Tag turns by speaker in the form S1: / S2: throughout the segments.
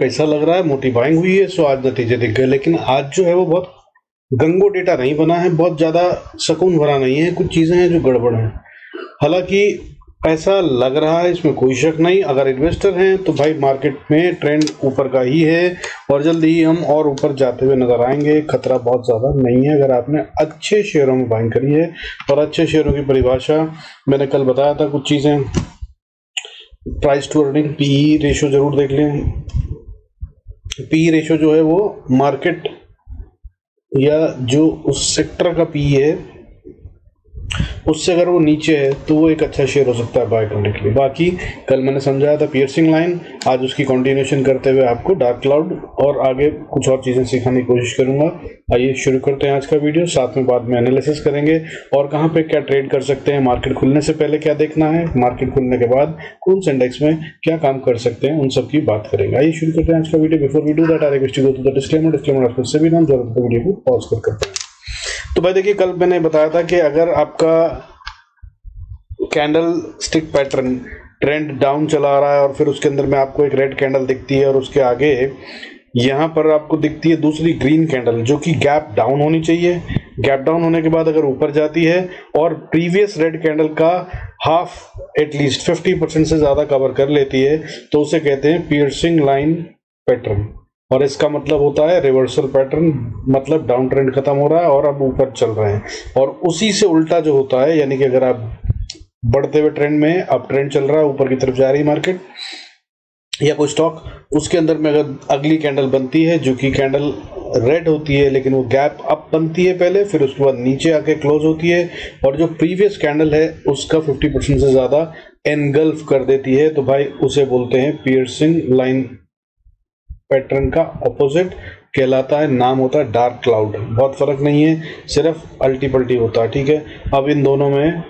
S1: पैसा लग रहा है, मोटी बाइंग हुई है, सो आज नतीजे दिख गए। लेकिन आज जो है वो बहुत गंगो डेटा नहीं बना है, बहुत ज़्यादा सुकून भरा नहीं है, कुछ चीज़ें हैं जो गड़बड़ हैं। हालांकि पैसा लग रहा है, इसमें कोई शक नहीं। अगर इन्वेस्टर हैं तो भाई मार्केट में ट्रेंड ऊपर का ही है और जल्दी ही हम और ऊपर जाते हुए नजर आएंगे। खतरा बहुत ज़्यादा नहीं है अगर आपने अच्छे शेयरों में बाइंग करी है। और अच्छे शेयरों की परिभाषा मैंने कल बताया था, कुछ चीज़ें। Price to earning, PE ratio जरूर देख लें। पीई रेशो जो है वो मार्केट या जो उस सेक्टर का पीई है उससे अगर वो नीचे है तो वो एक अच्छा शेयर हो सकता है बाय करने के लिए। बाकी कल मैंने समझाया था पियर्सिंग लाइन, आज उसकी कंटिन्यूएशन करते हुए आपको डार्क क्लाउड और आगे कुछ और चीज़ें सिखाने की कोशिश करूंगा। आइए शुरू करते हैं आज का वीडियो। साथ में बाद में एनालिसिस करेंगे और कहाँ पे क्या ट्रेड कर सकते हैं, मार्केट खुलने से पहले क्या देखना है, मार्केट खुलने के बाद कौन से इंडेक्स में क्या काम कर सकते हैं, उन सब की बात करेंगे। आइए शुरू करते हैं आज का video. Before we do that I request you to the disclaimer आपको से भी नाम जरूरत वीडियो को पॉज कर करते हैं। तो भाई देखिए, कल मैंने बताया था कि अगर आपका candle stick pattern trend down चला रहा है और फिर उसके अंदर में आपको एक रेड कैंडल दिखती है और उसके आगे यहाँ पर आपको दिखती है दूसरी ग्रीन कैंडल जो कि गैप डाउन होनी चाहिए। गैप डाउन होने के बाद अगर ऊपर जाती है और प्रीवियस रेड कैंडल का हाफ एटलीस्ट 50% से ज़्यादा कवर कर लेती है तो उसे कहते हैं पियर्सिंग लाइन पैटर्न। और इसका मतलब होता है रिवर्सल पैटर्न, मतलब डाउन ट्रेंड खत्म हो रहा है और अब ऊपर चल रहे हैं। और उसी से उल्टा जो होता है, यानी कि अगर आप बढ़ते हुए ट्रेंड में अप ट्रेंड चल रहा है, ऊपर की तरफ जा रही मार्केट या कोई स्टॉक, उसके अंदर में अगर अगली कैंडल बनती है जो कि कैंडल रेड होती है लेकिन वो गैप अप बनती है पहले, फिर उसके बाद नीचे आके क्लोज होती है और जो प्रीवियस कैंडल है उसका 50% से ज़्यादा एनगल्फ कर देती है, तो भाई उसे बोलते हैं पियर्सिंग लाइन पैटर्न का ऑपोजिट कहलाता है। नाम होता है डार्क क्लाउड। बहुत फर्क नहीं है, सिर्फ अल्टी पल्टी होता है, ठीक है। अब इन दोनों में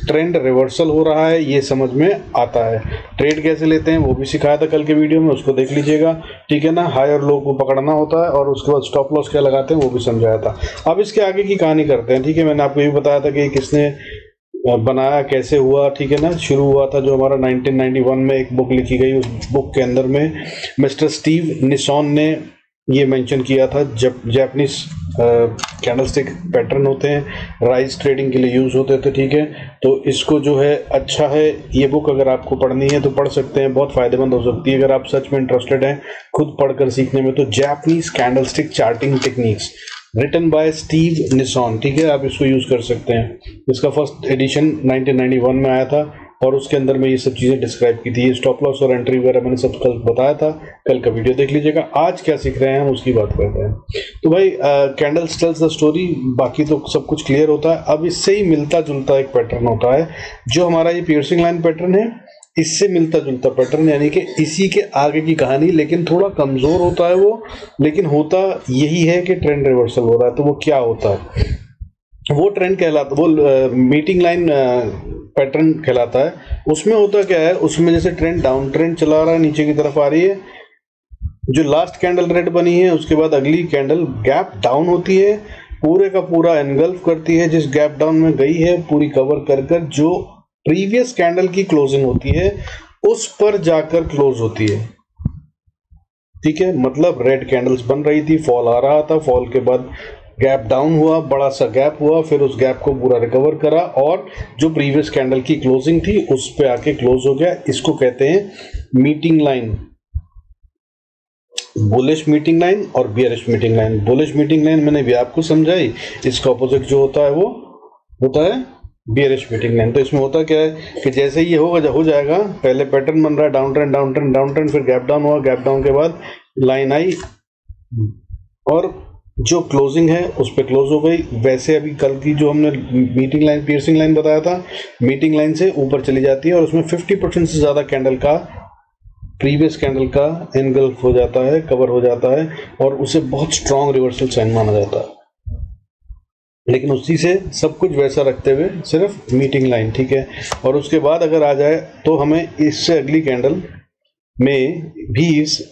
S1: ट्रेंड रिवर्सल हो रहा है, ये समझ में आता है। ट्रेड कैसे लेते हैं वो भी सिखाया था कल के वीडियो में, उसको देख लीजिएगा, ठीक है ना। हाई और लो को पकड़ना होता है और उसके बाद स्टॉप लॉस क्या लगाते हैं वो भी समझाया था। अब इसके आगे की कहानी करते हैं, ठीक है। मैंने आपको ये भी बताया था कि किसने बनाया, कैसे हुआ, ठीक है ना। शुरू हुआ था जो हमारा 1991 में एक बुक लिखी गई, उस बुक के अंदर में मिस्टर स्टीव निसॉन ने ये मेंशन किया था। जब जापानीज कैंडलस्टिक पैटर्न होते हैं, राइज ट्रेडिंग के लिए यूज होते थे, ठीक है। तो इसको जो है अच्छा है, ये बुक अगर आपको पढ़नी है तो पढ़ सकते हैं, बहुत फायदेमंद हो सकती है अगर आप सच में इंटरेस्टेड हैं खुद पढ़कर सीखने में। तो Japanese candlestick charting techniques written by Steve Nison, ठीक है, आप इसको यूज कर सकते हैं। इसका फर्स्ट एडिशन 1991 में आया था और उसके अंदर में ये सब चीज़ें डिस्क्राइब की थी। ये स्टॉप लॉस और एंट्री वगैरह मैंने सब कल बताया था, कल का वीडियो देख लीजिएगा। आज क्या सीख रहे हैं हम उसकी बात करते हैं। तो भाई कैंडल्स टेल्स द स्टोरी, बाकी तो सब कुछ क्लियर होता है। अब इससे ही मिलता जुलता एक पैटर्न होता है जो हमारा ये पियर्सिंग लाइन पैटर्न है, इससे मिलता जुलता पैटर्न, यानी कि इसी के आगे की कहानी, लेकिन थोड़ा कमजोर होता है वो। लेकिन होता यही है कि ट्रेंड रिवर्सल हो रहा है। तो वो क्या होता है, वो ट्रेंड कहलाता, वो मीटिंग लाइन पैटर्न कहलाता है। उसमें होता क्या है, उसमें जैसे ट्रेंड डाउन ट्रेंड चला रहा है, नीचे की तरफ आ रही है, जो लास्ट कैंडल रेड बनी है उसके बाद अगली कैंडल गैप डाउन होती है, पूरे का पूरा एनगल्फ करती है, जिस गैप डाउन में गई है पूरी कवर कर कर जो प्रीवियस कैंडल की क्लोजिंग होती है उस पर जाकर क्लोज होती है, ठीक है। मतलब रेड कैंडल्स बन रही थी, फॉल आ रहा था, फॉल के बाद गैप डाउन हुआ, बड़ा सा गैप हुआ, फिर उस गैप को पूरा रिकवर करा और जो प्रीवियस कैंडल की क्लोजिंग थी उस पे आके क्लोज हो गया। इसको कहते हैं meeting line, bullish meeting line और bearish meeting line. Bullish meeting line मैंने भी आपको समझाई, इसका ऑपोजिट जो होता है वो होता है बियरिश मीटिंग लाइन। तो इसमें होता क्या है कि जैसे ही ये हो जाएगा, पहले पैटर्न बन रहा है down trend down trend down trend, फिर गैप डाउन हुआ, गैप डाउन के बाद लाइन आई और जो क्लोजिंग है उस पर क्लोज हो गई। वैसे अभी कल की जो हमने मीटिंग लाइन पियर्सिंग लाइन बताया था, मीटिंग लाइन से ऊपर चली जाती है और उसमें 50% से ज़्यादा कैंडल का प्रीवियस कैंडल का एनगल्फ हो जाता है, कवर हो जाता है और उसे बहुत स्ट्रॉन्ग रिवर्सल साइन माना जाता है। लेकिन उसी से सब कुछ वैसा रखते हुए सिर्फ मीटिंग लाइन, ठीक है। और उसके बाद अगर आ जाए तो हमें इससे अगली कैंडल में भी इस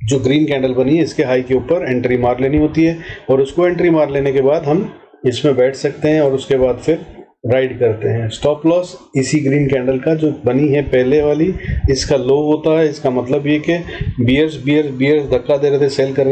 S1: जो ग्रीन कैंडल बनी है इसके हाई के ऊपर एंट्री मार लेनी होती है और उसको एंट्री मार लेने के बाद हम इसमें बैठ सकते हैं और उसके बाद फिर राइड करते हैं। स्टॉप लॉस इसी ग्रीन कैंडल का जो बनी है पहले वाली, इसका लो होता है। इसका मतलब ये कि बियर्स धक्का दे रहे थे, सेल कर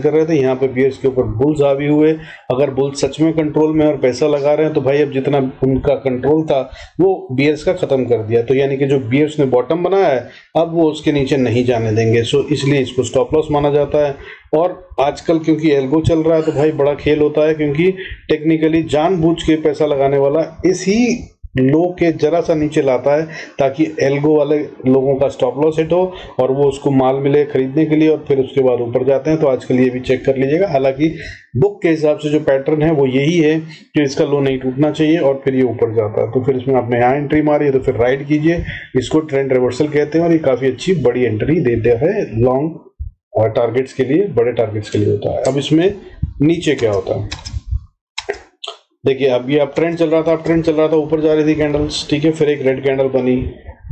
S1: रहे थे। यहाँ पे बियर्स के ऊपर बुल्स हावी हुए। अगर बुल्स सच में कंट्रोल में और पैसा लगा रहे हैं तो भाई अब जितना उनका कंट्रोल था वो बियर्स का खत्म कर दिया। तो यानी कि जो बियर्स ने बॉटम बनाया है अब वो उसके नीचे नहीं जाने देंगे। सो इसलिए इसको स्टॉप लॉस माना जाता है। और आजकल क्योंकि एल्गो चल रहा है तो भाई बड़ा खेल होता है, क्योंकि टेक्निकली जानबूझ के पैसा लगाने वाला इसी लो के जरा सा नीचे लाता है ताकि एल्गो वाले लोगों का स्टॉप लॉस हिट हो और वो उसको माल मिले खरीदने के लिए, और फिर उसके बाद ऊपर जाते हैं। तो आजकल ये भी चेक कर लीजिएगा। हालांकि बुक के हिसाब से जो पैटर्न है वो यही है कि इसका लो नहीं टूटना चाहिए और फिर ये ऊपर जाता है। तो फिर इसमें आपने यहाँ एंट्री मारी है तो फिर राइड कीजिए। इसको ट्रेंड रिवर्सल कहते हैं और ये काफी अच्छी बड़ी एंट्री देते हैं लॉन्ग और टारगेट्स के लिए, बड़े टारगेट्स के लिए होता है। अब इसमें नीचे क्या होता है देखिए, अब ये ट्रेंड चल रहा था, ऊपर जा रही थी कैंडल्स, ठीक है। फिर एक रेड कैंडल बनी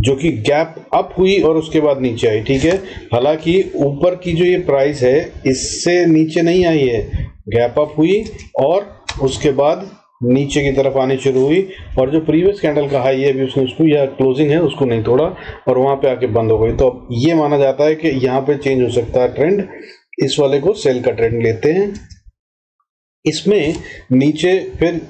S1: जो कि गैप अप हुई और उसके बाद नीचे आई, ठीक है। हालांकि ऊपर की जो ये प्राइस है इससे नीचे नहीं आई है, गैप अप हुई और उसके बाद नीचे की तरफ आनी शुरू हुई और जो प्रीवियस कैंडल का हाई है अभी उसने उसको, या क्लोजिंग है उसको नहीं तोड़ा और वहां पे आके बंद हो गई। तो अब ये माना जाता है कि यहाँ पे चेंज हो सकता है ट्रेंड। इस वाले को सेल का ट्रेंड लेते हैं। इसमें नीचे फिर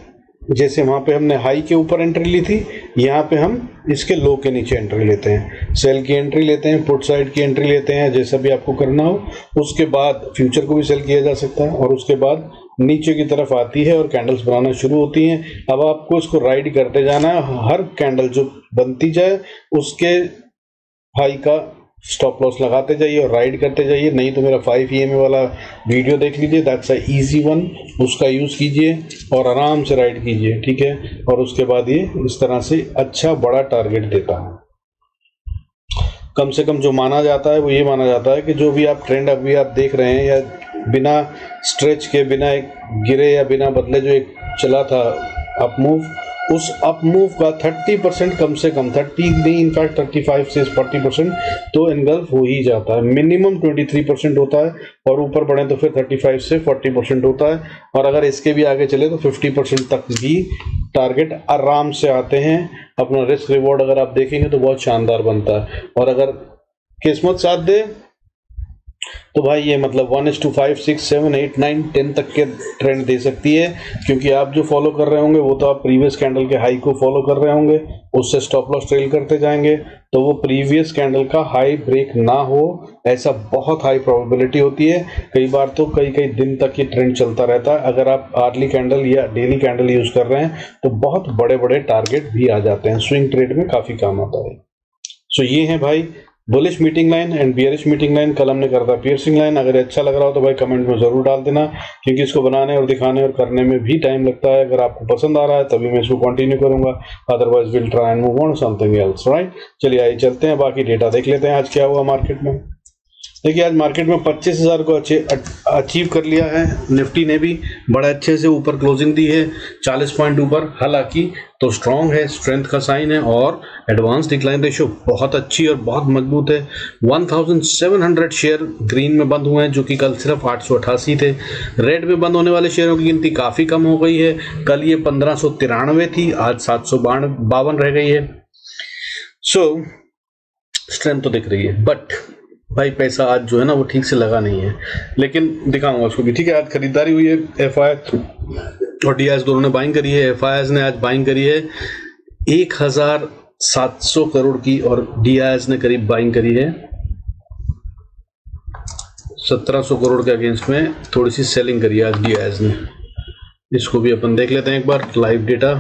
S1: जैसे वहां पे हमने हाई के ऊपर एंट्री ली थी, यहाँ पे हम इसके लो के नीचे एंट्री लेते हैं। सेल की एंट्री लेते हैं, पुट साइड की एंट्री लेते हैं, जैसा भी आपको करना हो। उसके बाद फ्यूचर को भी सेल किया जा सकता है और उसके बाद नीचे की तरफ आती है और कैंडल्स बनाना शुरू होती हैं। अब आपको इसको राइड करते जाना है। हर कैंडल जो बनती जाए उसके हाई का स्टॉप लॉस लगाते जाइए और राइड करते जाइए। नहीं तो मेरा 5 EMA वाला वीडियो देख लीजिए, दैट्स अ इजी वन, उसका यूज़ कीजिए और आराम से राइड कीजिए, ठीक है। और उसके बाद ये इस तरह से अच्छा बड़ा टारगेट देता है। कम से कम जो माना जाता है वो ये माना जाता है कि जो भी आप ट्रेंड अभी आप देख रहे हैं, या बिना स्ट्रेच के, बिना एक गिरे या बिना बदले जो एक चला था अप मूव, उस अप मूव का 30% कम से कम, 30 नहीं इनफैक्ट 35 से 40% तो इनगल्फ हो ही जाता है। मिनिमम 23% होता है और ऊपर बढ़े तो फिर 35 से 40% होता है। और अगर इसके भी आगे चले तो 50% तक भी टारगेट आराम से आते हैं। अपना रिस्क रिवॉर्ड अगर आप देखेंगे तो बहुत शानदार बनता है। और अगर किस्मत साथ दे तो भाई ये मतलब 1:5, 6, 7, 8, 9, 10 तक के ट्रेंड दे सकती है, क्योंकि आप जो फॉलो कर रहे होंगे वो तो आप प्रीवियस कैंडल के हाई को फॉलो कर रहे होंगे, उससे स्टॉप लॉस ट्रेल करते जाएंगे तो वो प्रीवियस कैंडल का हाई ब्रेक ना हो, ऐसा बहुत हाई प्रोबेबिलिटी होती है। कई बार तो कई दिन तक ये ट्रेंड चलता रहता है। अगर आप आर्ली कैंडल या डेली कैंडल यूज कर रहे हैं तो बहुत बड़े बड़े टारगेट भी आ जाते हैं, स्विंग ट्रेड में काफी काम आता है। सो ये है भाई bullish meeting line and bearish meeting line. कल हमने कर था पियर्सिंग लाइन। अगर अच्छा लग रहा हो तो भाई कमेंट में जरूर डाल देना, क्योंकि इसको बनाने और दिखाने और करने में भी टाइम लगता है। अगर आपको पसंद आ रहा है तभी मैं इसको कंटिन्यू करूंगा, otherwise will try and move on something else, right. चलिए आइए चलते हैं, बाकी डेटा देख लेते हैं आज क्या हुआ मार्केट में। देखिए आज मार्केट में 25,000 को अचीव कर लिया है। निफ्टी ने भी बड़ा अच्छे से ऊपर क्लोजिंग दी है, 40 पॉइंट ऊपर। हालांकि तो स्ट्रॉन्ग है, स्ट्रेंथ का साइन है और एडवांस डिक्लाइन रेशियो बहुत अच्छी और बहुत मजबूत है। 1700 शेयर ग्रीन में बंद हुए हैं, जो कि कल सिर्फ 888 थे। रेड में बंद होने वाले शेयरों की गिनती काफी कम हो गई है। कल ये 1593 थी, आज 752 रह गई है। सो स्ट्रेंथ तो दिख रही है, बट भाई पैसा आज जो है ना वो ठीक से लगा नहीं है। लेकिन दिखाऊंगा उसको भी, ठीक है। आज खरीदारी हुई है, एफआई और डीआईएस दोनों ने बाइंग करी है। एफआईएस ने आज बाइंग करी है 1700 करोड़ की और डीआईएस ने करीब बाइंग करी है 1700 करोड़ के अगेंस्ट में। थोड़ी सी सेलिंग करी है आज डीआईएस ने। इसको भी अपन देख लेते हैं एक बार लाइव डेटा,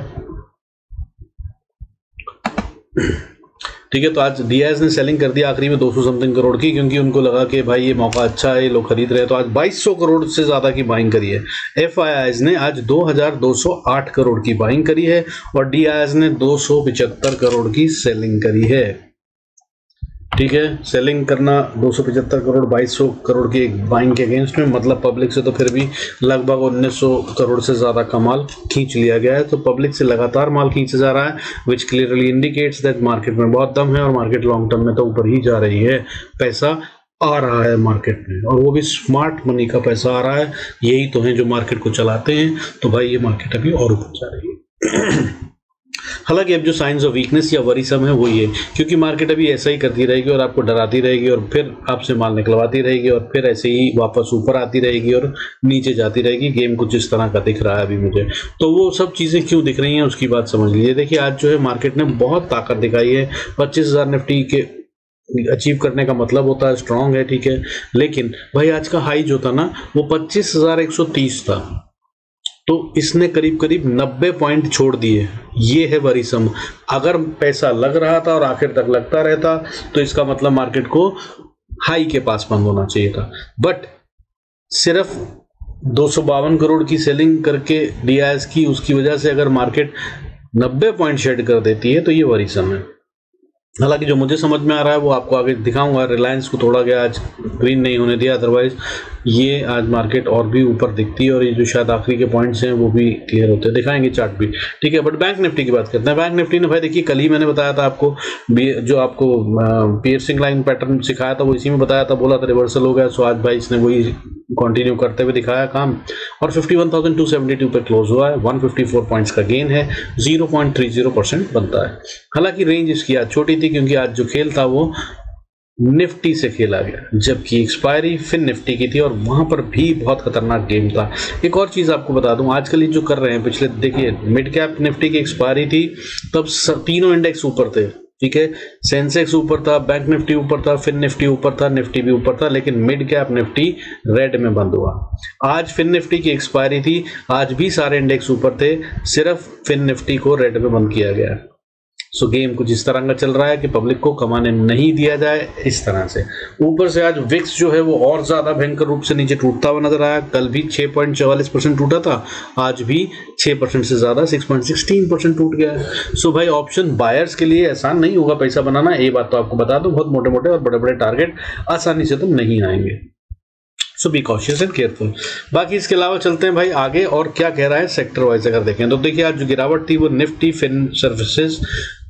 S1: ठीक है। तो आज डीआईएस ने सेलिंग कर दी आखिरी में 200 समथिंग करोड़ की, क्योंकि उनको लगा कि भाई ये मौका अच्छा है, लोग खरीद रहे हैं। तो आज 2200 करोड़ से ज्यादा की बाइंग करी है। एफआईआईएस ने आज 2208 करोड़ की बाइंग करी है और डीआईएस ने 275 करोड़ की सेलिंग करी है, ठीक है। सेलिंग करना 275 करोड़ 2200 करोड़ की एक बाइंग के अगेंस्ट में, मतलब पब्लिक से तो फिर भी लगभग 1900 करोड़ से ज्यादा का माल खींच लिया गया है। तो पब्लिक से लगातार माल खींचा जा रहा है, विच क्लियरली इंडिकेट्स दैट मार्केट में बहुत दम है और मार्केट लॉन्ग टर्म में तो ऊपर ही जा रही है। पैसा आ रहा है मार्केट में और वो भी स्मार्ट मनी का पैसा आ रहा है। यही तो है जो मार्केट को चलाते हैं। तो भाई ये मार्केट अभी और ऊपर जा रही है। हालांकि अब जो साइंस ऑफ वीकनेस या वरीसम है वो ये, क्योंकि मार्केट अभी ऐसा ही करती रहेगी और आपको डराती रहेगी और फिर आपसे माल निकलवाती रहेगी और फिर ऐसे ही वापस ऊपर आती रहेगी और नीचे जाती रहेगी। गेम कुछ इस तरह का दिख रहा है अभी मुझे। तो वो सब चीज़ें क्यों दिख रही हैं उसकी बात समझ लीजिए। देखिए आज जो है मार्केट ने बहुत ताकत दिखाई है। 25,000 निफ्टी के अचीव करने का मतलब होता है स्ट्रांग है, ठीक है, लेकिन भाई आज का हाई जो था ना वो 25,130 था, तो इसने करीब करीब 90 पॉइंट छोड़ दिए। ये है वरीसम। अगर पैसा लग रहा था और आखिर तक लगता रहता तो इसका मतलब मार्केट को हाई के पास बंद होना चाहिए था, बट सिर्फ 252 करोड़ की सेलिंग करके डीआईएस की, उसकी वजह से अगर मार्केट 90 पॉइंट शेड कर देती है तो ये वरीसम है। हालांकि जो मुझे समझ में आ रहा है वो आपको आगे दिखाऊंगा। रिलायंस को थोड़ा गया आज, ग्रीन नहीं होने दिया, अदरवाइज ये आज मार्केट और भी ऊपर दिखती है और ये जो शायद आखिरी के पॉइंट्स हैं वो भी क्लियर होते हैं, दिखाएंगे चार्ट भी, ठीक है। बट बैंक निफ्टी की बात करते हैं। बैंक निफ्टी ने भाई देखिए कल ही मैंने बताया था आपको, जो आपको पियर्सिंग लाइन पैटर्न सिखाया था वो इसी में बताया था, बोला था रिवर्सल हो गया। सो आज भाई इसने वही कंटिन्यू करते हुए दिखाया काम और 51,272 पे क्लोज हुआ है। 154 पॉइंट्स का गेन है, 0.30% बनता है। हालांकि रेंज इसकी आज छोटी थी क्योंकि आज जो खेल था वो निफ्टी से खेला गया, जबकि एक्सपायरी फिन निफ्टी की थी और वहां पर भी बहुत खतरनाक गेम था। एक और चीज आपको बता दूं, आजकल ये जो कर रहे हैं, पिछले देखिए मिड कैप निफ्टी की एक्सपायरी थी तब तीनों इंडेक्स ऊपर थे, ठीक है, सेंसेक्स ऊपर था, बैंक निफ्टी ऊपर था, फिन निफ्टी ऊपर था, निफ्टी भी ऊपर था, लेकिन मिड कैप निफ्टी रेड में बंद हुआ। आज फिन निफ्टी की एक्सपायरी थी, आज भी सारे इंडेक्स ऊपर थे, सिर्फ फिन निफ्टी को रेड में बंद किया गया। सो गेम कुछ इस तरह का चल रहा है कि पब्लिक को कमाने नहीं दिया जाए इस तरह से। ऊपर से आज विक्स जो है वो और ज्यादा भयंकर रूप से नीचे टूटता हुआ नजर आया। कल भी 6.44% टूटा था, आज भी 6% से ज्यादा 6.16% टूट गया है। सो भाई ऑप्शन बायर्स के लिए आसान नहीं होगा पैसा बनाना, ये बात तो आपको बता दो। बहुत मोटे मोटे और बड़े बड़े टारगेट आसानी से तो नहीं आएंगे। सो बी कॉशियस एंड केयरफुल। बाकी इसके अलावा चलते हैं भाई आगे और क्या कह रहा है सेक्टर वाइज अगर देखें तो देखिए आज जो गिरावट थी वो Nifty, fin services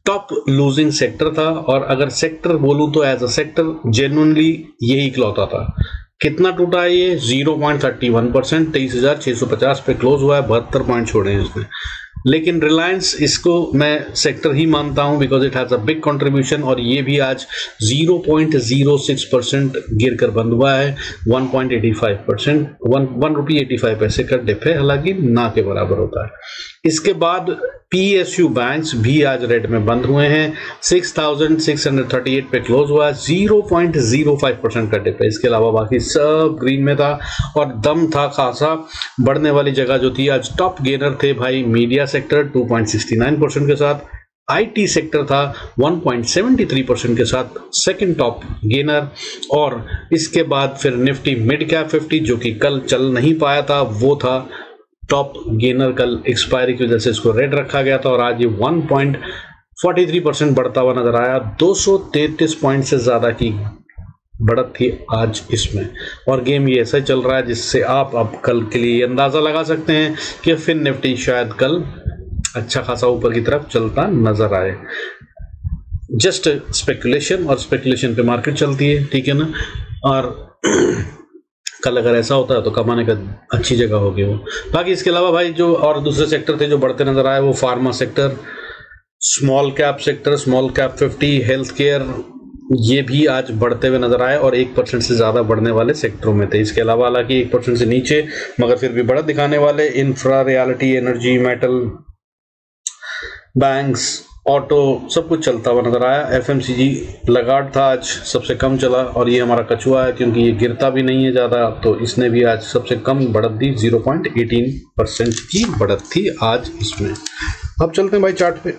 S1: top losing sector था। और अगर सेक्टर बोलूं तो एज अ सेक्टर जेन्युइनली यही इकलौता था। कितना टूटा है ये? 0.31%, 23,650 पे क्लोज हुआ है, 72 पॉइंट छोड़े हैं इसने। लेकिन रिलायंस, इसको मैं सेक्टर ही मानता हूं because it has a big contribution, और ये भी आज 0.06% गिर कर बंद हुआ है। 1.85%, 1 रुपये 85 पैसे का डिप है, हालांकि ना के बराबर होता है। इसके बाद पीएसयू बैंक्स भी आज रेड में बंद हुए हैं, 6,638 पे क्लोज हुआ है, 0.05% का डिप है। इसके अलावा बाकी सब ग्रीन में था और दम था खासा। बढ़ने वाली जगह जो थी, आज टॉप गेनर थे भाई मीडिया सेक्टर 2.69% के साथ, आईटी सेक्टर था 1.73% के साथ सेकंड टॉप गेनर। और इसके बाद फिर निफ्टी मिड कैप 50 जो कि कल चल नहीं पाया था, वो था टॉप गेनर। कल एक्सपायरी की वजह से इसको रेड रखा गया था और आज ये 1.43% बढ़ता हुआ नजर आया। 233 पॉइंट से ज्यादा की बढ़त थी आज इसमें, और गेम ये ऐसा चल रहा है जिससे आप अब कल के लिए अंदाजा लगा सकते हैं कि फिर निफ्टी शायद कल अच्छा खासा ऊपर की तरफ चलता नजर आए। जस्ट स्पेकुलेशन, और स्पेकुलेशन पे मार्केट चलती है, ठीक है ना। और कल अगर ऐसा होता है तो कमाने का अच्छी जगह होगी वो। बाकी इसके अलावा भाई जो और दूसरे सेक्टर थे जो बढ़ते नजर आए, वो pharma sector, small cap sector, small cap 50, health care, ये भी आज बढ़ते हुए नजर आए और 1% से ज्यादा बढ़ने वाले सेक्टरों में थे। इसके अलावा हालांकि 1% से नीचे मगर फिर भी बढ़त दिखाने वाले infra, reality, energy, metal, banks, auto, सब कुछ चलता हुआ नजर आया। एफएमसीजी लगाड था आज सबसे कम चला, और ये हमारा कछुआ है क्योंकि ये गिरता भी नहीं है ज्यादा, तो इसने भी आज सबसे कम बढ़त दी, 0.18% की बढ़त थी आज इसमें। अब चलते हैं भाई चार्ट पे।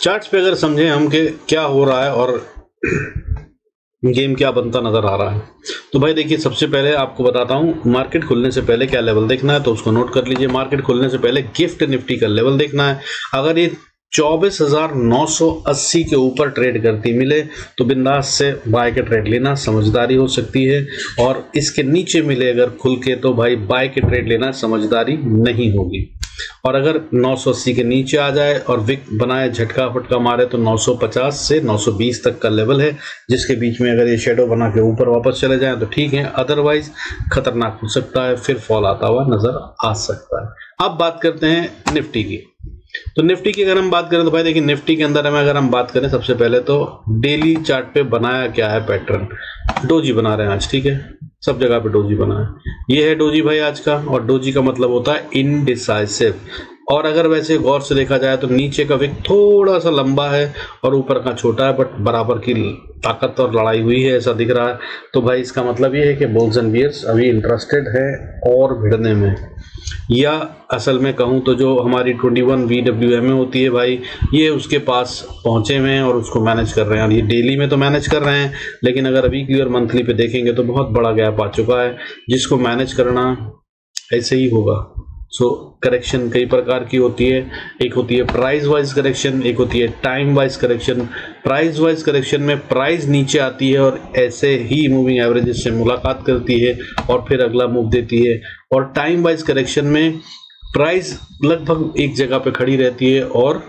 S1: चार्ट्स पे अगर समझें हम कि क्या हो रहा है और गेम क्या बनता नजर आ रहा है, तो भाई देखिए सबसे पहले आपको बताता हूं मार्केट खुलने से पहले क्या लेवल देखना है, तो उसको नोट कर लीजिए। मार्केट खुलने से पहले गिफ्ट निफ्टी का लेवल देखना है। अगर ये 24,980 के ऊपर ट्रेड करती मिले तो बिंदास से बाय के ट्रेड लेना समझदारी हो सकती है, और इसके नीचे मिले अगर खुल के तो भाई बाय के ट्रेड लेना समझदारी नहीं होगी। और अगर 980 के नीचे आ जाए और विक बनाए, झटका फटका मारे, तो 950 से 920 तक का लेवल है, जिसके बीच में अगर ये शेडो बना के ऊपर वापस चले जाएं तो ठीक है, अदरवाइज खतरनाक हो सकता है, फिर फॉल आता हुआ नजर आ सकता है। अब बात करते हैं निफ्टी की। तो निफ्टी की अगर हम बात करें तो भाई देखिए निफ्टी के अंदर हमें अगर हम बात करें सबसे पहले तो डेली चार्ट पे बनाया क्या है पैटर्न, डोजी बना रहे हैं आज, ठीक है, सब जगह पे डोजी बना है। ये है डोजी भाई आज का, और डोजी का मतलब होता है इनडिसाइसिव। और अगर वैसे गौर से देखा जाए तो नीचे का विक थोड़ा सा लंबा है और ऊपर का छोटा है, बट बराबर की ताकत और लड़ाई हुई है ऐसा दिख रहा है। तो भाई इसका मतलब ये है कि बुल्स एंड बियर्स अभी इंटरेस्टेड है और भिड़ने में, या असल में कहूँ तो जो हमारी 21 VWM होती है भाई, ये उसके पास पहुंचे हुए हैं और उसको मैनेज कर रहे हैं। और ये डेली में तो मैनेज कर रहे हैं, लेकिन अगर वीकली और मंथली पे देखेंगे तो बहुत बड़ा गैप आ चुका है, जिसको मैनेज करना ऐसे ही होगा। सो करेक्शन कई प्रकार की होती है, एक होती है प्राइस वाइज करेक्शन, एक होती है time wise correction. Price wise correction में प्राइस नीचे आती है और ऐसे ही मूविंग एवरेजेस से मुलाकात करती है और फिर अगला मूव देती है। और टाइम वाइज करेक्शन में प्राइस लगभग एक जगह पे खड़ी रहती है और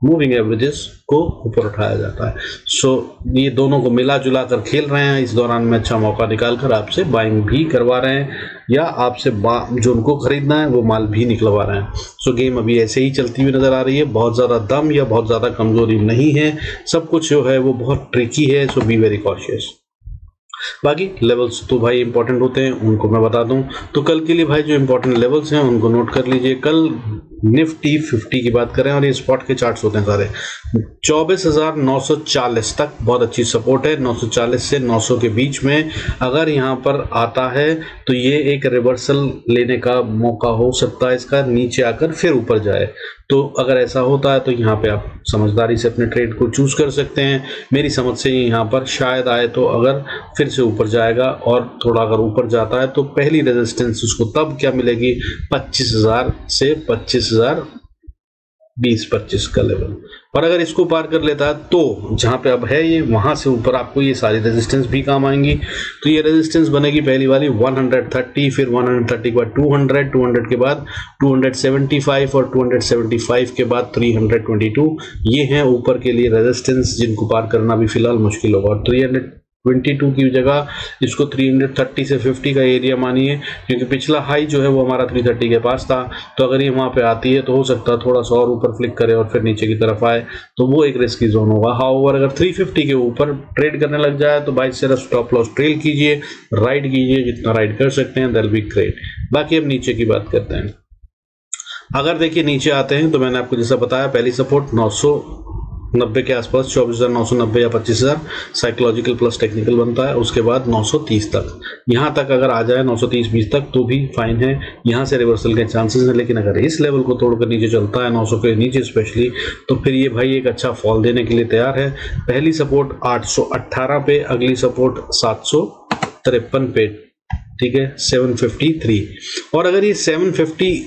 S1: मूविंग एवरेजेस को ऊपर उठाया जाता है। सो ये दोनों को मिला जुला कर खेल रहे हैं। इस दौरान में अच्छा मौका निकाल कर आपसे बाइंग भी करवा रहे हैं, या आपसे जो उनको खरीदना है वो माल भी निकलवा रहे हैं। सो गेम अभी ऐसे ही चलती हुई नजर आ रही है, बहुत ज़्यादा दम या बहुत ज़्यादा कमजोरी नहीं है, सब कुछ जो है वो बहुत ट्रिकी है। सो बी वेरी कॉशियस। बाकी लेवल्स तो भाई इंपॉर्टेंट होते हैं, उनको मैं बता दूं तो कल के लिए भाई जो इंपॉर्टेंट लेवल्स हैं उनको नोट कर लीजिए। कल निफ्टी 50 की बात करें और ये स्पॉट के चार्ट्स होते हैं सारे, 24,940 तक बहुत अच्छी सपोर्ट है। 940 से 900 के बीच में अगर यहाँ पर आता है तो ये एक रिवर्सल लेने का मौका हो सकता है इसका, नीचे आकर फिर ऊपर जाए। तो अगर ऐसा होता है तो यहाँ पे आप समझदारी से अपने ट्रेड को चूज कर सकते हैं। मेरी समझ से यहाँ पर शायद आए तो अगर फिर से ऊपर जाएगा और थोड़ा अगर ऊपर जाता है तो पहली रेजिस्टेंस उसको तब क्या मिलेगी, 25,000 से 25,020-25 का लेवल। और अगर इसको पार कर लेता है तो जहां पे अब है ये, वहां से ऊपर आपको ये सारी रेजिस्टेंस भी काम आएंगी। तो ये रेजिस्टेंस बनेगी पहली वाली 130, फिर 130 के बाद 200, 200 के बाद 275 और 275 के बाद 322। ये हैं ऊपर के लिए रेजिस्टेंस जिनको पार करना भी फिलहाल मुश्किल होगा। और 322 की जगह इसको 330 से 50 का एरिया मानिए, क्योंकि पिछला हाई जो है वो हमारा 330 के पास था। तो अगर ये वहां पे आती है तो हो सकता है थोड़ा सा और ऊपर फ्लिक करे और फिर नीचे की तरफ आए, तो वो एक रिस्की जोन होगा। हाउएवर अगर 350 के ऊपर ट्रेड करने लग जाए तो भाई सिर्फ स्टॉप लॉस ट्रेल कीजिए, राइड कीजिए जितना राइड कर सकते हैं, दैट विल बी ग्रेट। बाकी अब नीचे की बात करते हैं। अगर देखिए नीचे आते हैं तो मैंने आपको जैसा बताया, पहली सपोर्ट 990 के आसपास, 24,990 या 25,000 साइकोलॉजिकल प्लस टेक्निकल बनता है। उसके बाद 930 तक, यहाँ तक अगर आ जाए 930-20 तक तो भी फाइन है, यहाँ से रिवर्सल के चांसेस हैं। लेकिन अगर इस लेवल को तोड़कर नीचे चलता है 900 के नीचे स्पेशली, तो फिर ये भाई एक अच्छा फॉल देने के लिए तैयार है। पहली सपोर्ट 818 पे, अगली सपोर्ट 753 पे, ठीक है, 753। और अगर ये 750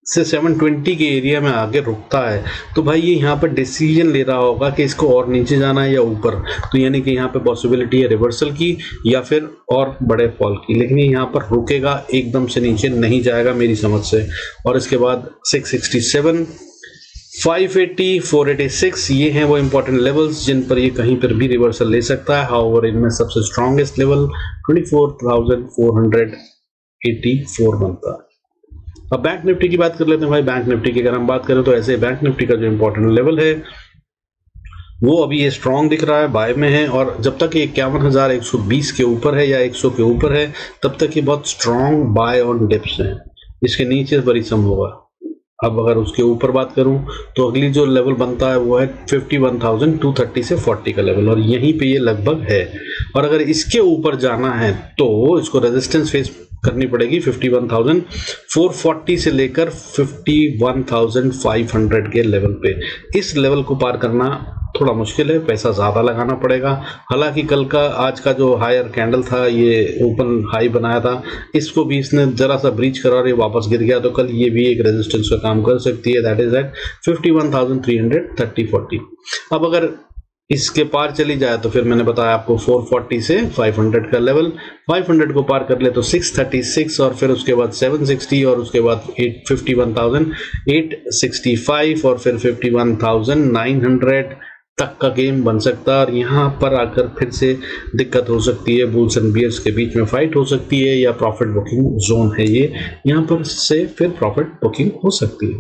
S1: से 720 के एरिया में आगे रुकता है तो भाई ये यहाँ पर डिसीजन ले रहा होगा कि इसको और नीचे जाना है या ऊपर। तो यानी कि यहाँ पे पॉसिबिलिटी है रिवर्सल की या फिर और बड़े फॉल की, लेकिन ये यहाँ पर रुकेगा, एकदम से नीचे नहीं जाएगा मेरी समझ से। और इसके बाद 667, 580, 486 ये हैं वो इंपॉर्टेंट लेवल्स जिन पर ये कहीं पर भी रिवर्सल ले सकता है। हाउएवर इनमें सबसे स्ट्रॉन्गेस्ट लेवल 24,484 बनता है। अब बैंक निफ्टी की बात कर लेते हैं भाई। बैंक निफ्टी की अगर हम बात करें तो ऐसे बैंक निफ्टी का जो इंपॉर्टेंट लेवल है वो अभी ये स्ट्रॉन्ग दिख रहा है, बाय में है। और जब तक ये 51,120 के ऊपर है या 100 के ऊपर है तब तक ये बहुत स्ट्रॉन्ग बाय ऑन डिप्स है। इसके नीचे परिश्रम होगा। अब अगर उसके ऊपर बात करूं तो अगली जो लेवल बनता है वो है 51,230 से 40 का लेवल, और यहीं पे ये लगभग है। और अगर इसके ऊपर जाना है तो इसको रेजिस्टेंस फेस करनी पड़ेगी 51,440 से लेकर 51,500 के लेवल पे। इस लेवल को पार करना थोड़ा मुश्किल है, पैसा ज़्यादा लगाना पड़ेगा। हालांकि कल का आज का जो हायर कैंडल था, ये ओपन हाई बनाया था, इसको भी इसने ज़रा सा ब्रीच करा और ये वापस गिर गया, तो कल ये भी एक रेजिस्टेंस का काम कर सकती है, दैट इज एट 51,330-40। अब अगर इसके पार चली जाए तो फिर मैंने बताया आपको 440 से 500 का लेवल, 500 को पार कर ले तो 636 और फिर उसके बाद 760 और उसके बाद 51,865 और फिर 51,900, तक का गेम बन सकता है और यहाँ पर आकर फिर से दिक्कत हो सकती है, बुल्स एंड बियर्स के बीच में फाइट हो सकती है या प्रॉफिट बुकिंग जोन है ये, यहाँ पर से फिर प्रॉफिट बुकिंग हो सकती है।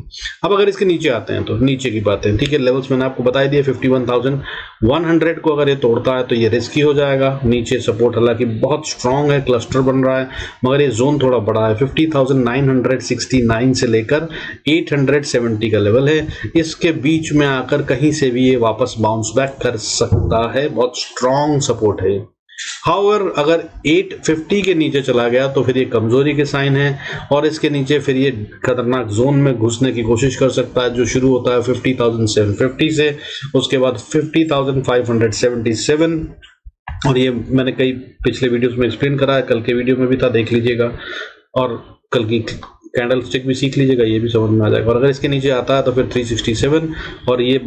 S1: अब अगर इसके नीचे आते हैं तो नीचे की बातें, ठीक है, लेवल्स मैंने आपको बता दिए। 51,100 को अगर ये तोड़ता है तो ये रिस्की हो जाएगा। नीचे सपोर्ट हालांकि बहुत स्ट्रांग है, क्लस्टर बन रहा है, मगर ये जोन थोड़ा बड़ा है। 50,969 से लेकर 870 का लेवल है, इसके बीच में आकर कहीं से भी ये वापस बाउंस बैक कर सकता है, बहुत स्ट्रांग सपोर्ट है। हाउएवर अगर 850 के नीचे चला गया तो फिर ये कमजोरी के साइन है और इसके नीचे फिर ये खतरनाक जोन में घुसने की कोशिश कर सकता है जो शुरू होता है 50,750 से, उसके बाद 50,577 और ये मैंने कई पिछले वीडियोस में एक्सप्लेन करा है, कल के वीडियो में भी था, देख लीजिएगा और कल की कैंडल स्टिक भी सीख लीजिएगा, ये भी समझ में आ जाएगा। और अगर इसके नीचे आता है तो फिर 367 और ये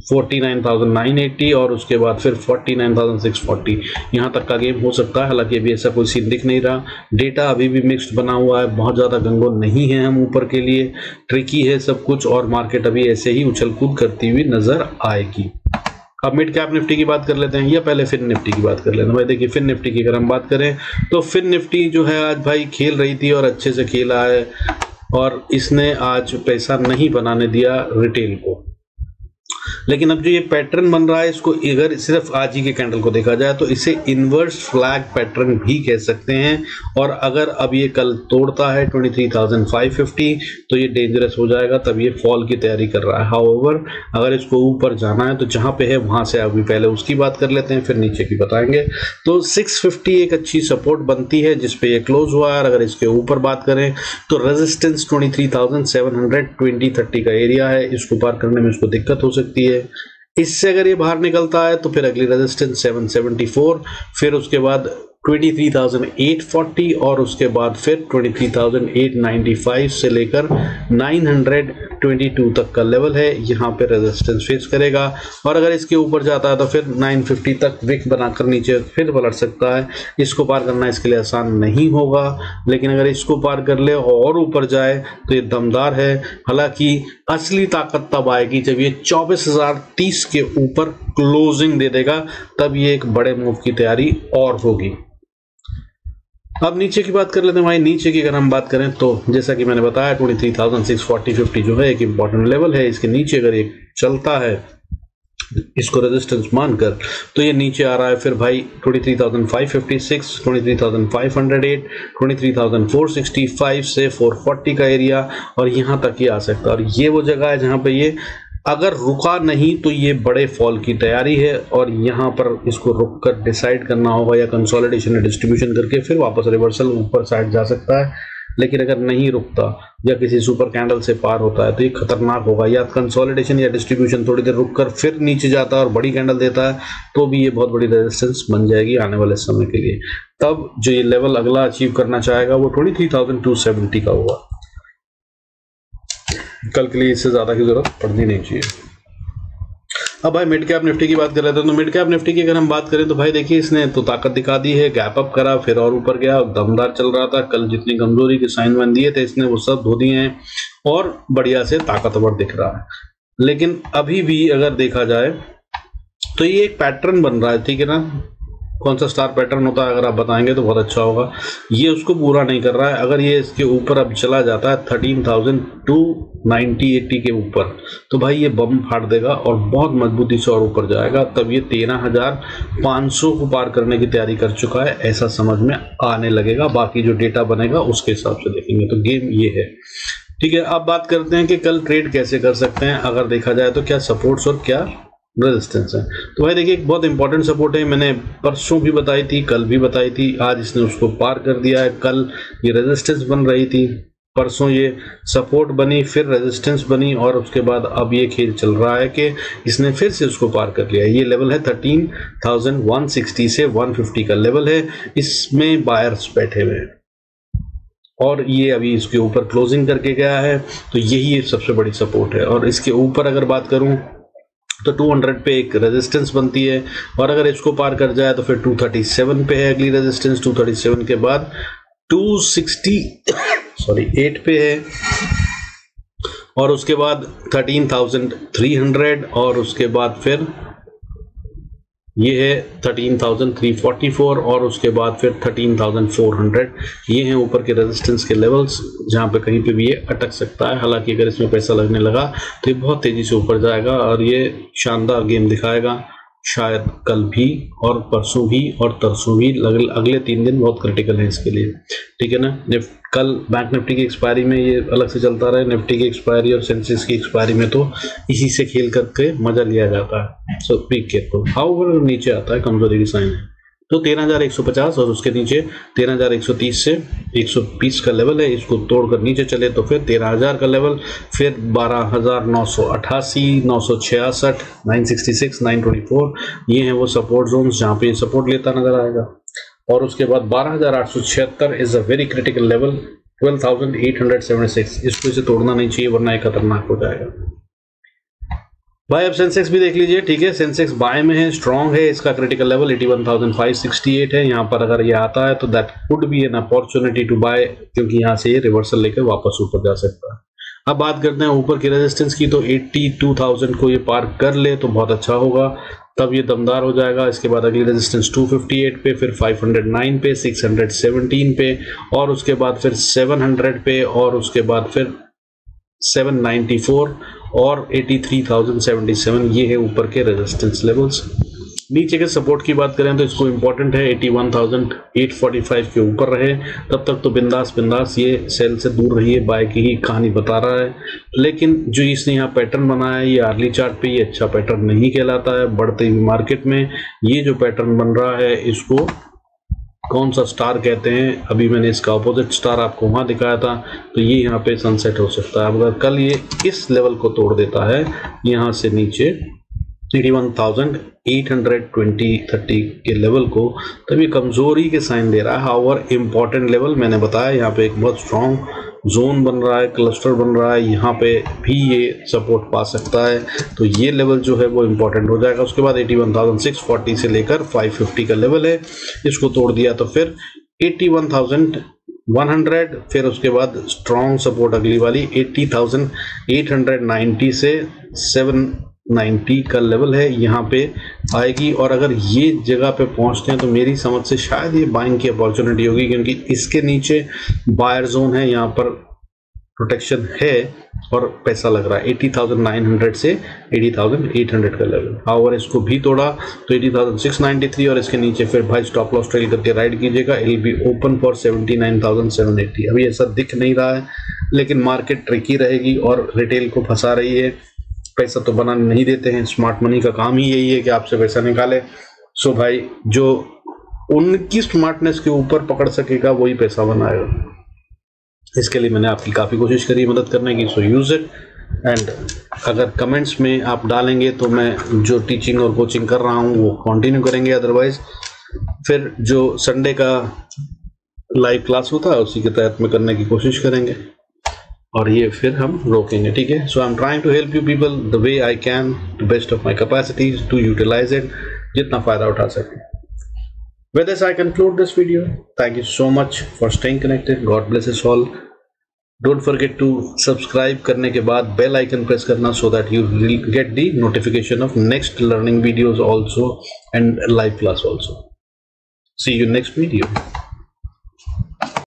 S1: 49,980 और उसके बाद फिर 49,640 यहाँ तक का गेम हो सकता है। हालांकि अभी ऐसा कोई सीन दिख नहीं रहा, डेटा अभी भी मिक्स्ड बना हुआ है, बहुत ज़्यादा गंगो नहीं है हम ऊपर के लिए, ट्रिकी है सब कुछ और मार्केट अभी ऐसे ही उछल कूद करती हुई नजर आएगी। अब मिड कैप निफ्टी की बात कर लेते हैं या पहले फिन निफ्टी की बात कर लेते हैं। भाई देखिए फिन निफ्टी की अगर हम बात करें तो फिन निफ्टी जो है आज भाई खेल रही थी और अच्छे से खेला है और इसने आज पैसा नहीं बनाने दिया रिटेल को। लेकिन अब जो ये पैटर्न बन रहा है इसको अगर सिर्फ आज ही के कैंडल को देखा जाए तो इसे इन्वर्स फ्लैग पैटर्न भी कह सकते हैं और अगर अब ये कल तोड़ता है 23,550 तो ये डेंजरस हो जाएगा, तब ये फॉल की तैयारी कर रहा है। हाउएवर अगर इसको ऊपर जाना है तो जहां पे है वहां से अभी पहले उसकी बात कर लेते हैं, फिर नीचे की बताएंगे। तो 650 एक अच्छी सपोर्ट बनती है जिसपे ये क्लोज हुआ है। अगर इसके ऊपर बात करें तो रेजिस्टेंस 23,700 2030 का एरिया है, इसको पार करने में इसको दिक्कत हो सकती है। इससे अगर ये बाहर निकलता है तो फिर अगली रेजिस्टेंस 774, फिर उसके बाद 23,840 और उसके बाद फिर 23,895 से लेकर 922 तक का लेवल है, यहाँ पे रेजिस्टेंस फेस करेगा। और अगर इसके ऊपर जाता है तो फिर 950 तक विक बनाकर नीचे फिर पलट सकता है। इसको पार करना इसके लिए आसान नहीं होगा, लेकिन अगर इसको पार कर ले और ऊपर जाए तो ये दमदार है। हालांकि असली ताकत तब आएगी जब ये 24,030 के ऊपर क्लोजिंग दे देगा, तब ये एक बड़े मूव की तैयारी और होगी। अब नीचे की बात कर लेते हैं। भाई नीचे की अगर हम बात करें तो जैसा कि मैंने बताया 23,640-50 जो है एक इंपॉर्टेंट लेवल है। इसके नीचे अगर ये चलता है इसको रेजिस्टेंस मानकर तो ये नीचे आ रहा है फिर भाई 23,556, 23,508, 23,465 से 440 का एरिया और यहाँ तक ही आ सकता है। और ये वो जगह है जहाँ पे ये अगर रुका नहीं तो ये बड़े फॉल की तैयारी है और यहाँ पर इसको रुक कर डिसाइड करना होगा या कंसोलिडेशन या डिस्ट्रीब्यूशन करके फिर वापस रिवर्सल ऊपर साइड जा सकता है। लेकिन अगर नहीं रुकता या किसी सुपर कैंडल से पार होता है तो ये खतरनाक होगा, या कंसोलिडेशन या डिस्ट्रीब्यूशन थोड़ी देर रुक कर फिर नीचे जाता है और बड़ी कैंडल देता है तो भी ये बहुत बड़ी रेजिस्टेंस बन जाएगी आने वाले समय के लिए। तब जो ये लेवल अगला अचीव करना चाहेगा वो 23,270 का होगा। कल के लिए इससे ज्यादा की जरूरत पड़नी नहीं चाहिए। अब भाई मिड कैप निफ्टी की बात कर लेते हैं। तो मिड कैप निफ्टी की अगर हम बात करें तो भाई देखिए इसने तो ताकत दिखा दी है, गैप अप करा फिर और ऊपर गया, दमदार चल रहा था। कल जितनी कमजोरी के साइन बन दिए थे इसने वो सब धो दिए हैं और बढ़िया से ताकतवर दिख रहा है। लेकिन अभी भी अगर देखा जाए तो ये एक पैटर्न बन रहा है, ठीक है ना। कौन सा स्टार पैटर्न होता है अगर आप बताएंगे तो बहुत अच्छा होगा। ये उसको पूरा नहीं कर रहा है। अगर ये इसके ऊपर अब चला जाता है 13,290-80 के ऊपर तो भाई ये बम फाड़ देगा और बहुत मजबूती से और ऊपर जाएगा। तब ये 13,500 को पार करने की तैयारी कर चुका है, ऐसा समझ में आने लगेगा। बाकी जो डेटा बनेगा उसके हिसाब से देखेंगे। तो गेम ये है, ठीक है। अब बात करते हैं कि कल ट्रेड कैसे कर सकते हैं। अगर देखा जाए तो क्या सपोर्ट्स और क्या रेजिस्टेंस है। तो भाई देखिए एक बहुत इंपॉर्टेंट सपोर्ट है, मैंने परसों भी बताई थी, कल भी बताई थी, आज इसने उसको पार कर दिया है। कल ये रेजिस्टेंस बन रही थी, परसों ये सपोर्ट बनी, फिर रेजिस्टेंस बनी और उसके बाद अब ये खेल चल रहा है कि इसने फिर से उसको पार कर लिया। ये लेवल है 13,160 से 150 का लेवल है, इसमें बायर्स बैठे हुए हैं और ये अभी इसके ऊपर क्लोजिंग करके गया है। तो यही सबसे बड़ी सपोर्ट है। और इसके ऊपर अगर बात करूं तो 200 पे एक रेजिस्टेंस बनती है और अगर इसको पार कर जाए तो फिर 237 पे है अगली रेजिस्टेंस। 237 के बाद 268 पे है और उसके बाद 13,300 और उसके बाद फिर ये है 13,344 और उसके बाद फिर 13,400। ये हैं ऊपर के रेजिस्टेंस के लेवल्स जहाँ पे कहीं पे भी ये अटक सकता है। हालांकि अगर इसमें पैसा लगने लगा तो ये बहुत तेजी से ऊपर जाएगा और ये शानदार गेम दिखाएगा, शायद कल भी और परसों भी और तरसों भी। अगले 3 दिन बहुत क्रिटिकल है इसके लिए, ठीक है ना। कल बैंक निफ्टी की एक्सपायरी में ये अलग से चलता रहे, निफ्टी की एक्सपायरी और सेंसेक्स की एक्सपायरी में तो इसी से खेल करके मजा लिया जाता है। सो बी केयरफुल। हाउ नीचे आता है कमजोरी की साइन है तो 13,150 और उसके नीचे 13,130 से 120 का लेवल है। इसको तोड़कर नीचे चले तो फिर 13,000 का लेवल, फिर 12,988, 966, 966, 924 ये हैं वो सपोर्ट जोन्स जहाँ पे सपोर्ट लेता नजर आएगा। और उसके बाद 12,876 is a very critical level, 12,876 इसको इसे तोड़ना नहीं चाहिए वरना ये खतरनाक हो जाएगा। भाई अब सेंसेक्स भी देख लीजिए, ठीक है। सेंसेक्स बाय में है, स्ट्रांग है, इसका क्रिटिकल लेवल 81,568 है। यहाँ पर अगर ये आता है तो that could be an opportunity to buy, क्योंकि यहाँ से ये रिवर्सल लेकर वापस ऊपर जा सकता है। अब बात करते हैं ऊपर की रेजिस्टेंस की, तो 82,000 को ये पार कर ले तो बहुत अच्छा होगा, तब ये दमदार हो जाएगा। इसके बाद अगली रेजिस्टेंस 258 पे, फिर 509 पे, 617 पे और उसके बाद फिर 700 पे और उसके बाद फिर 794 और 83,077 ये है ऊपर के रेजिस्टेंस लेवल्स। नीचे के सपोर्ट की बात करें तो इसको इंपॉर्टेंट है 81,845 के ऊपर रहे, तब तक तो बिंदास ये सेल से दूर रहिए, बाय की ही कहानी बता रहा है। लेकिन जो इसने यहाँ पैटर्न बनाया है ये अर्ली चार्ट पे ये अच्छा पैटर्न नहीं कहलाता है। बढ़ते हुए मार्केट में ये जो पैटर्न बन रहा है इसको कौन सा स्टार कहते हैं, अभी मैंने इसका अपोजिट स्टार आपको वहां दिखाया था, तो ये यहाँ पे सनसेट हो सकता है। अगर कल ये इस लेवल को तोड़ देता है यहाँ से नीचे 81,820-30 के लेवल को, तभी कमजोरी के साइन दे रहा है। हाउएवर इंपॉर्टेंट लेवल मैंने बताया, यहाँ पे एक बहुत स्ट्रॉन्ग जोन बन रहा है, क्लस्टर बन रहा है, यहाँ पे भी ये सपोर्ट पा सकता है, तो ये लेवल जो है वो इंपॉर्टेंट हो जाएगा। उसके बाद 81,640 से लेकर 550 का लेवल है, इसको तोड़ दिया तो फिर 81,100, फिर उसके बाद स्ट्रॉन्ग सपोर्ट अगली वाली 80,890 से 790 का लेवल है, यहाँ पे आएगी। और अगर ये जगह पे पहुंचते हैं तो मेरी समझ से शायद ये बाइंग की अपॉर्चुनिटी होगी, क्योंकि इसके नीचे बायर जोन है, यहाँ पर प्रोटेक्शन है और पैसा लग रहा है 80,900 से 80,800 का लेवल। और इसको भी तोड़ा तो 80,693 और इसके नीचे फिर भाई स्टॉप लॉस ट्रेल करके राइड कीजिएगा, it will be open for 79,780। अभी ऐसा दिख नहीं रहा है लेकिन मार्केट ट्रिकी रहेगी और रिटेल को फंसा रही है, पैसा तो बनाने नहीं देते हैं। स्मार्ट मनी का काम ही यही है कि आपसे पैसा निकाले। सो भाई जो उनकी स्मार्टनेस के ऊपर पकड़ सकेगा वही पैसा बनाएगा। इसके लिए मैंने आपकी काफ़ी कोशिश करी मदद करने की, सो यूज इट। एंड अगर कमेंट्स में आप डालेंगे तो मैं जो टीचिंग और कोचिंग कर रहा हूँ वो कंटिन्यू करेंगे, अदरवाइज फिर जो संडे का लाइव क्लास होता है उसी के तहत में करने की कोशिश करेंगे और ये फिर हम रोकेंगे, ठीक है। So I am trying to help you people the way I can, to best of my capacities to utilise it, जितना फायदा उठा सकें। With this I conclude this video. Thank you so much for staying connected. God bless us all. Don't forget to subscribe करने के बाद bell icon press करना so that you will get the notification of next learning videos also and live class also. See you next video.